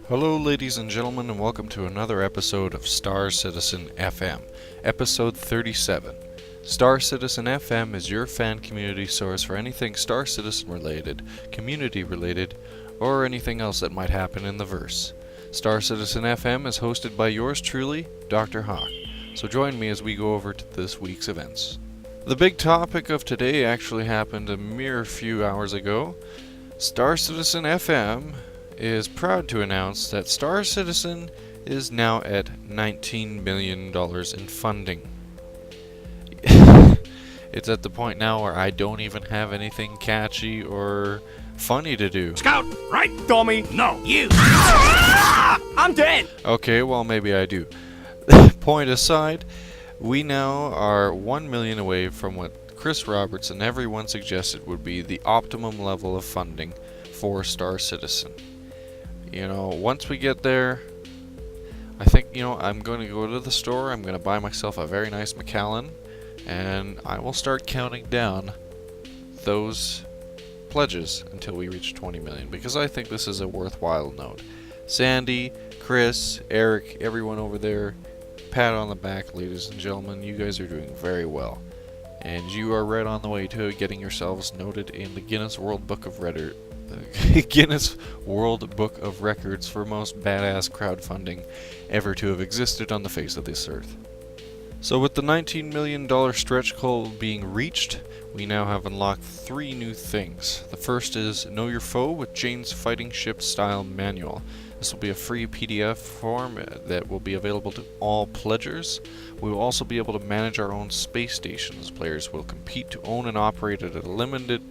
Hello ladies and gentlemen, and welcome to another episode of Star Citizen FM, episode 37. Star Citizen FM is your fan community source for anything Star Citizen related, community related, or anything else that might happen in the verse. Star Citizen FM is hosted by yours truly, Dr. Hawk. So join me as we go over to this week's events. The big topic of today actually happened a mere few hours ago. Star Citizen FM is proud to announce that Star Citizen is now at $19 million in funding. It's at the point now where I don't even have anything catchy or funny to do. Scout, right, dummy? No, you! I'm dead! Okay, well maybe I do. Point aside, we now are 1 million away from what Chris Roberts and everyone suggested would be the optimum level of funding for Star Citizen. You know, once we get there, I think, I'm going to go to the store, I'm going to buy myself a very nice Macallan, and I will start counting down those pledges until we reach 20 million, because I think this is a worthwhile note. Sandy, Chris, Eric, everyone over there, pat on the back, ladies and gentlemen, you guys are doing very well. And you are right on the way to getting yourselves noted in the Guinness World Book of Records for most badass crowdfunding ever to have existed on the face of this earth. So with the $19 million stretch goal being reached, we now have unlocked 3 new things. The first is Know Your Foe with Jane's Fighting Ship Style Manual. This will be a free PDF form that will be available to all pledgers. We will also be able to manage our own space stations. Players will compete to own and operate at a limited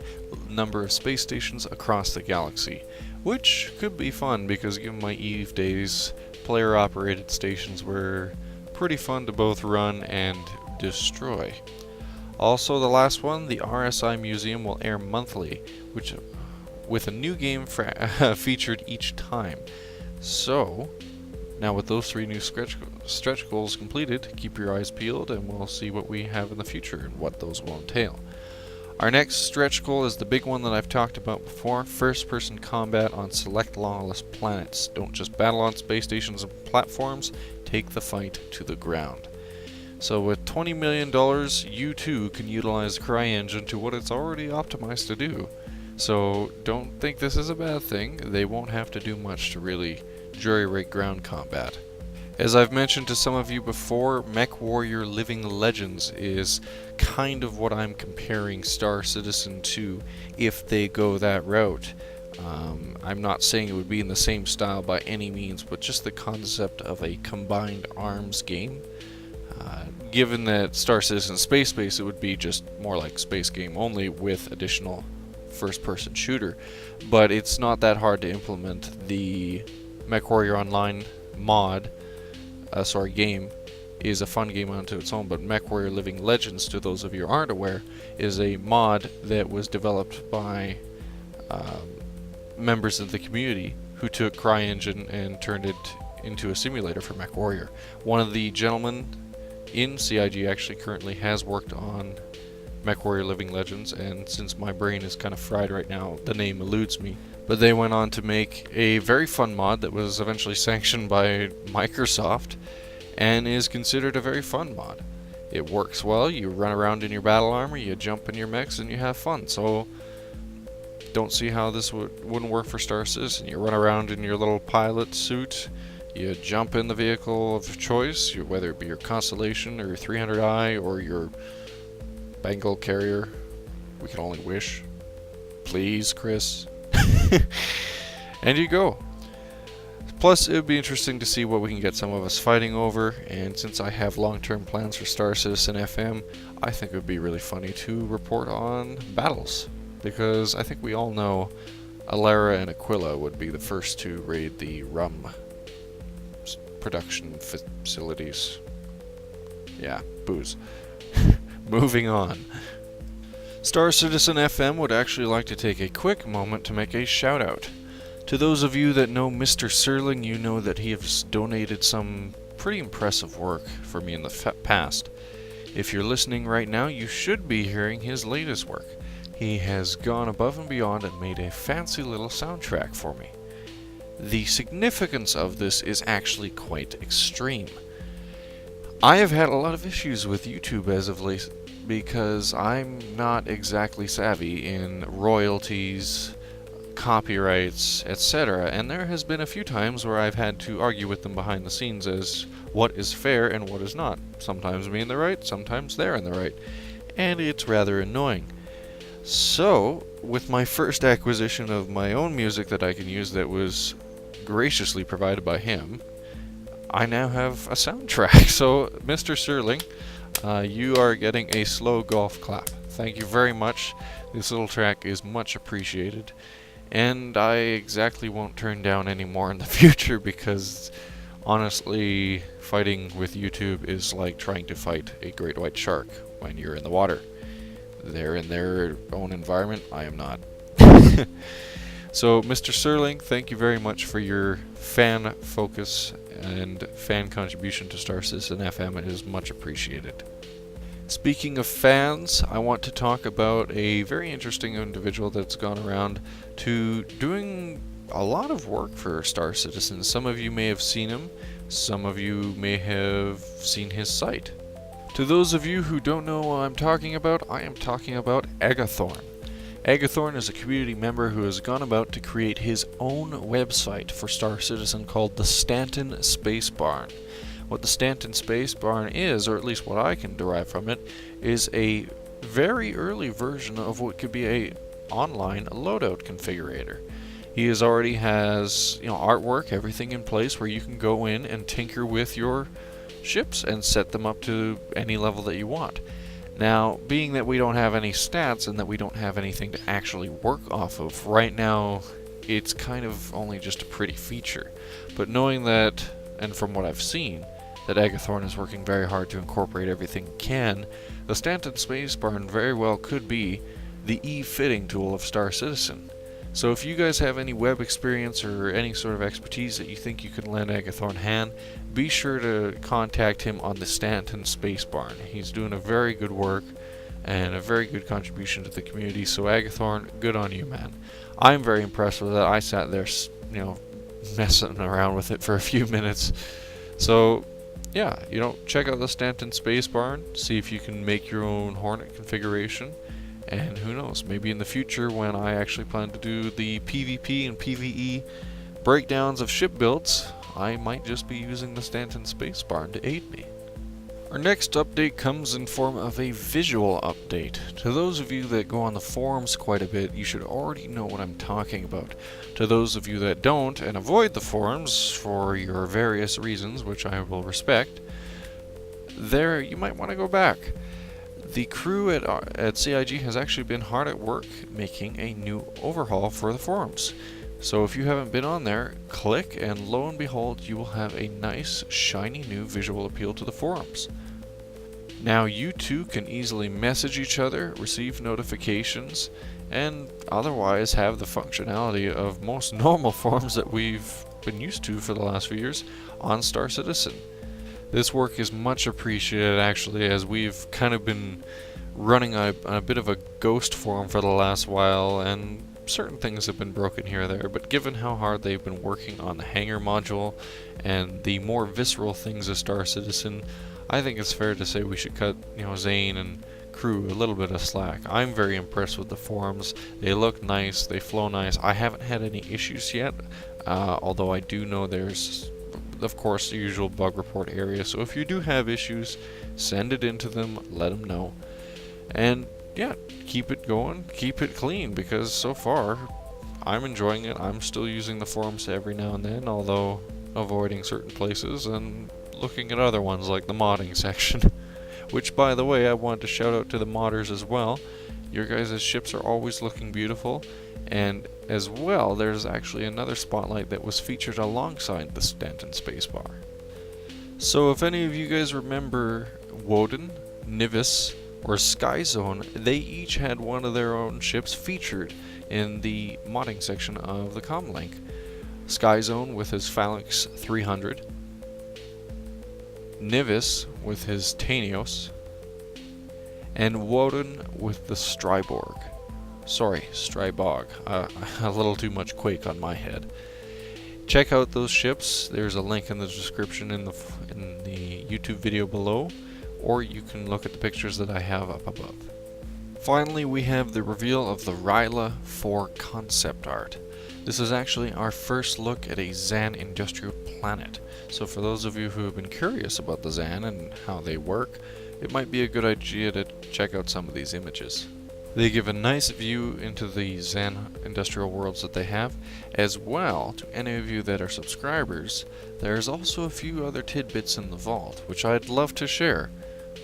number of space stations across the galaxy, which could be fun because given my EVE days, player-operated stations were pretty fun to both run and destroy. Also, the last one, the RSI Museum will air monthly, which with a new game featured each time. So, now with those 3 new stretch goals completed, keep your eyes peeled and we'll see what we have in the future and what those will entail. Our next stretch goal is the big one that I've talked about before, first-person combat on select lawless planets. Don't just battle on space stations and platforms, take the fight to the ground. So with $20 million, you too can utilize the CryEngine to what it's already optimized to do. So don't think this is a bad thing, they won't have to do much to really jury-rig ground combat. As I've mentioned to some of you before, MechWarrior Living Legends is kind of what I'm comparing Star Citizen to if they go that route. I'm not saying it would be in the same style by any means, but just the concept of a combined arms game. Given that Star Citizen Space Base, it would be just more like Space Game, only with additional first-person shooter. But it's not that hard to implement. The MechWarrior Online game is a fun game unto its own, but MechWarrior Living Legends, to those of you who aren't aware, is a mod that was developed by members of the community who took CryEngine and turned it into a simulator for MechWarrior. One of the gentlemen in CIG actually currently has worked on MechWarrior Living Legends, and since my brain is kind of fried right now, the name eludes me. But they went on to make a very fun mod that was eventually sanctioned by Microsoft and is considered a very fun mod. It works well, you run around in your battle armor, you jump in your mechs, and you have fun. So don't see how this wouldn't work for Star Citizen. You run around in your little pilot suit, you jump in the vehicle of choice, whether it be your Constellation or your 300i or your Bengal carrier. We can only wish. Please, Chris. And you go. Plus, it would be interesting to see what we can get some of us fighting over, and since I have long-term plans for Star Citizen FM, I think it would be really funny to report on battles, because I think we all know Alara and Aquila would be the first to raid the rum production facilities. Yeah, booze. Moving on. Star Citizen FM would actually like to take a quick moment to make a shout out. To those of you that know MrSerling, you know that he has donated some pretty impressive work for me in the past. If you're listening right now, you should be hearing his latest work. He has gone above and beyond and made a fancy little soundtrack for me. The significance of this is actually quite extreme. I have had a lot of issues with YouTube as of late because I'm not exactly savvy in royalties, copyrights, etc. And there has been a few times where I've had to argue with them behind the scenes as what is fair and what is not. Sometimes me in the right, sometimes they're in the right. And it's rather annoying. So, with my first acquisition of my own music that I can use that was graciously provided by him, I now have a soundtrack. So, MrSerling, you are getting a slow golf clap. Thank you very much. This little track is much appreciated. And I exactly won't turn down any more in the future because, honestly, fighting with YouTube is like trying to fight a great white shark when you're in the water. They're in their own environment. I am not. So, MrSerling, thank you very much for your fan focus and fan contribution to Star Citizen FM. It is much appreciated. Speaking of fans, I want to talk about a very interesting individual that's gone around to doing a lot of work for Star Citizen. Some of you may have seen him, some of you may have seen his site. To those of you who don't know what I'm talking about, I am talking about Agathorn. Agathorn is a community member who has gone about to create his own website for Star Citizen called the Stanton Space Barn. What the Stanton Space Barn is, or at least what I can derive from it, is a very early version of what could be a online loadout configurator. He already has, artwork, everything in place where you can go in and tinker with your ships and set them up to any level that you want. Now, being that we don't have any stats and that we don't have anything to actually work off of, right now it's kind of only just a pretty feature. But knowing that, and from what I've seen, that Agathorn is working very hard to incorporate everything he can, the Stanton Space Barn very well could be the e-fitting tool of Star Citizen. So if you guys have any web experience or any sort of expertise that you think you can lend Agathorn hand, be sure to contact him on the Stanton Space Barn. He's doing a very good work and a very good contribution to the community, so Agathorn, good on you, man. I'm very impressed with it. I sat there, messing around with it for a few minutes. So, yeah, check out the Stanton Space Barn, see if you can make your own Hornet configuration. And who knows, maybe in the future when I actually plan to do the PvP and PvE breakdowns of ship builds, I might just be using the Stanton Space Barn to aid me. Our next update comes in form of a visual update. To those of you that go on the forums quite a bit, you should already know what I'm talking about. To those of you that don't and avoid the forums for your various reasons, which I will respect, there you might want to go back. The crew at CIG has actually been hard at work making a new overhaul for the forums. So if you haven't been on there, click and lo and behold, you will have a nice, shiny new visual appeal to the forums. Now you too can easily message each other, receive notifications, and otherwise have the functionality of most normal forums that we've been used to for the last few years on Star Citizen. This work is much appreciated actually, as we've kind of been running a bit of a ghost forum for the last while, and certain things have been broken here or there, but given how hard they've been working on the hangar module and the more visceral things of Star Citizen, I think it's fair to say we should cut, Zane and crew a little bit of slack. I'm very impressed with the forums. They look nice, they flow nice. I haven't had any issues yet, although I do know there's, of course, the usual bug report area, so if you do have issues, send it into them, let them know. And yeah, keep it going, keep it clean, because so far I'm enjoying it. I'm still using the forums every now and then, although avoiding certain places and looking at other ones like the modding section. Which, by the way, I want to shout out to the modders as well. Your guys' ships are always looking beautiful, and as well, there's actually another spotlight that was featured alongside the Stanton Spacebar. So if any of you guys remember Woden, Nivis, or Skyzone, they each had one of their own ships featured in the modding section of the comlink. Skyzone with his Phalanx 300, Nivis with his Tanios, and Woden with the Strybog. Sorry, Strybog. A little too much Quake on my head. Check out those ships. There's a link in the description in the YouTube video below, or you can look at the pictures that I have up above. Finally, we have the reveal of the Ryla 4 concept art. This is actually our first look at a Zan industrial planet. So for those of you who have been curious about the Zan and how they work, it might be a good idea to check out some of these images. They give a nice view into the Zan industrial worlds that they have, as well. To any of you that are subscribers, there's also a few other tidbits in the vault, which I'd love to share.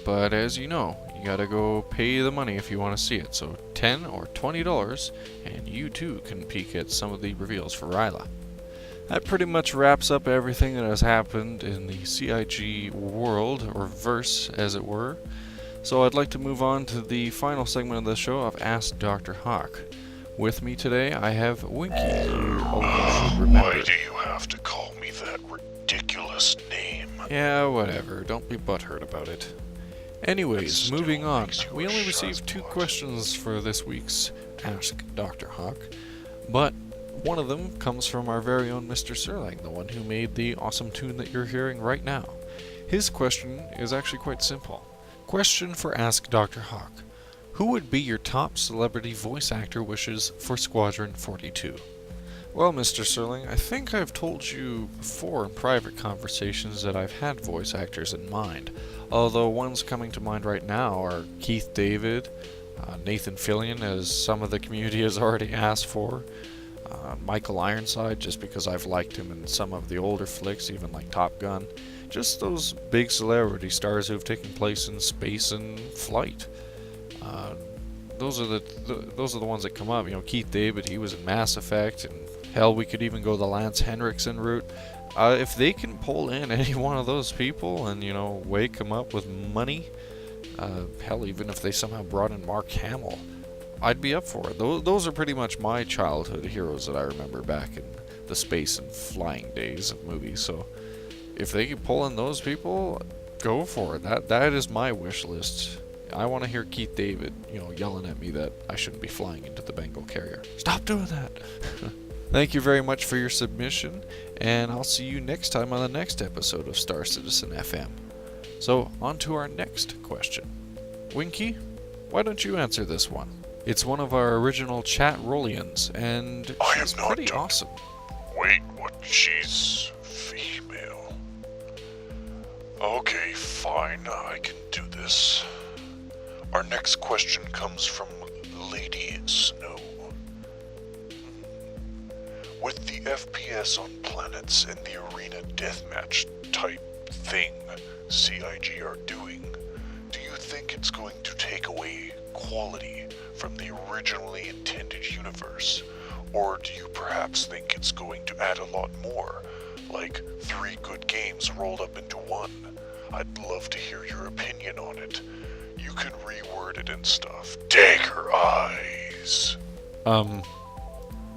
But as you know, you gotta go pay the money if you want to see it. So $10 or $20, and you too can peek at some of the reveals for Ryla. That pretty much wraps up everything that has happened in the CIG world, or verse as it were. So I'd like to move on to the final segment of the show of Ask Dr. Hawk. With me today I have Winky, who all of you should remember. Why do you have to call me that ridiculous name? Yeah, whatever. Don't be butthurt about it. Anyways, moving on. We only received 2 questions for this week's Ask Dr. Hawk, but one of them comes from our very own MrSerling, the one who made the awesome tune that you're hearing right now. His question is actually quite simple. Question for Ask Dr. Hawk. Who would be your top celebrity voice actor wishes for Squadron 42? Well, MrSerling, I think I've told you before in private conversations that I've had voice actors in mind, although ones coming to mind right now are Keith David, Nathan Fillion, as some of the community has already asked for, Michael Ironside, just because I've liked him in some of the older flicks, even like Top Gun. Just those big celebrity stars who have taken place in space and flight. Those are the ones that come up. You know, Keith David, he was in Mass Effect, and hell, we could even go the Lance Henriksen route. If they can pull in any one of those people and, you know, wake them up with money, hell, even if they somehow brought in Mark Hamill, I'd be up for it. Those are pretty much my childhood heroes that I remember back in the space and flying days of movies. So if they can pull in those people, go for it. That is my wish list. I want to hear Keith David, you know, yelling at me that I shouldn't be flying into the Bengal carrier. Stop doing that! Thank you very much for your submission, and I'll see you next time on the next episode of Star Citizen FM. So, on to our next question. Winky, why don't you answer this one? It's one of our original chat Rollians, and she's pretty awesome. Wait, what? She's female. Okay, fine, I can do this. Our next question comes from Lady Snow. With the FPS on planets and the arena deathmatch type thing CIG are doing, do you think it's going to take away quality from the originally intended universe? Or do you perhaps think it's going to add a lot more, like 3 good games rolled up into one? I'd love to hear your opinion on it. You can reword it and stuff. Dagger eyes.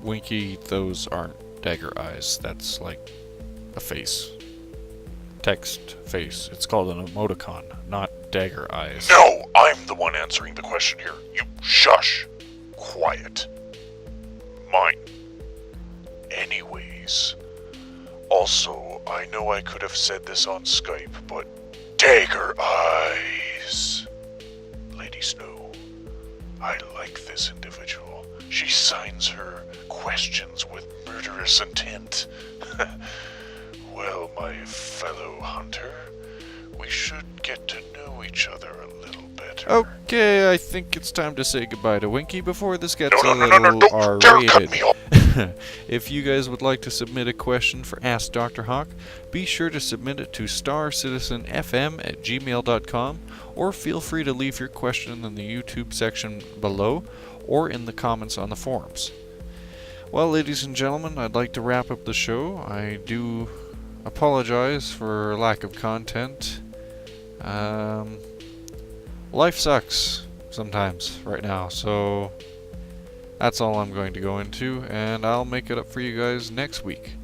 Winky, those aren't dagger eyes. That's like a face. Text face. It's called an emoticon, not dagger eyes. No, I'm the one answering the question here. You shush. Quiet. Mine. Anyways. Also, I know I could have said this on Skype, but dagger eyes. Lady Snow, I like this individual. She signs her questions with murderous intent. Well, my fellow hunter, we should get to know each other a little better. Okay, I think it's time to say goodbye to Winky before this gets No, a little don't dare cut me off. If you guys would like to submit a question for Ask Dr. Hawk, be sure to submit it to starcitizenfm@gmail.com, or feel free to leave your question in the YouTube section below or in the comments on the forums. Well, ladies and gentlemen, I'd like to wrap up the show. I do apologize for lack of content. Life sucks sometimes right now, so that's all I'm going to go into, and I'll make it up for you guys next week.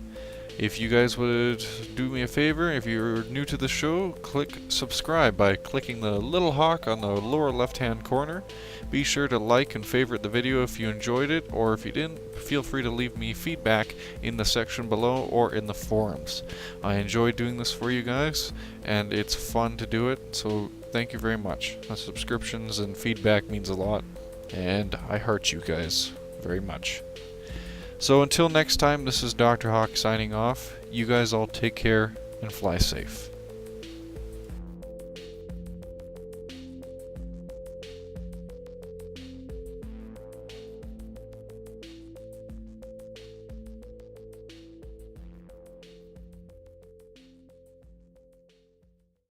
If you guys would do me a favor, if you're new to the show, click subscribe by clicking the little hawk on the lower left-hand corner. Be sure to like and favorite the video if you enjoyed it, or if you didn't, feel free to leave me feedback in the section below or in the forums. I enjoy doing this for you guys, and it's fun to do it, so thank you very much. The subscriptions and feedback means a lot, and I heart you guys very much. So until next time, this is Dr. Hawk signing off. You guys all take care and fly safe.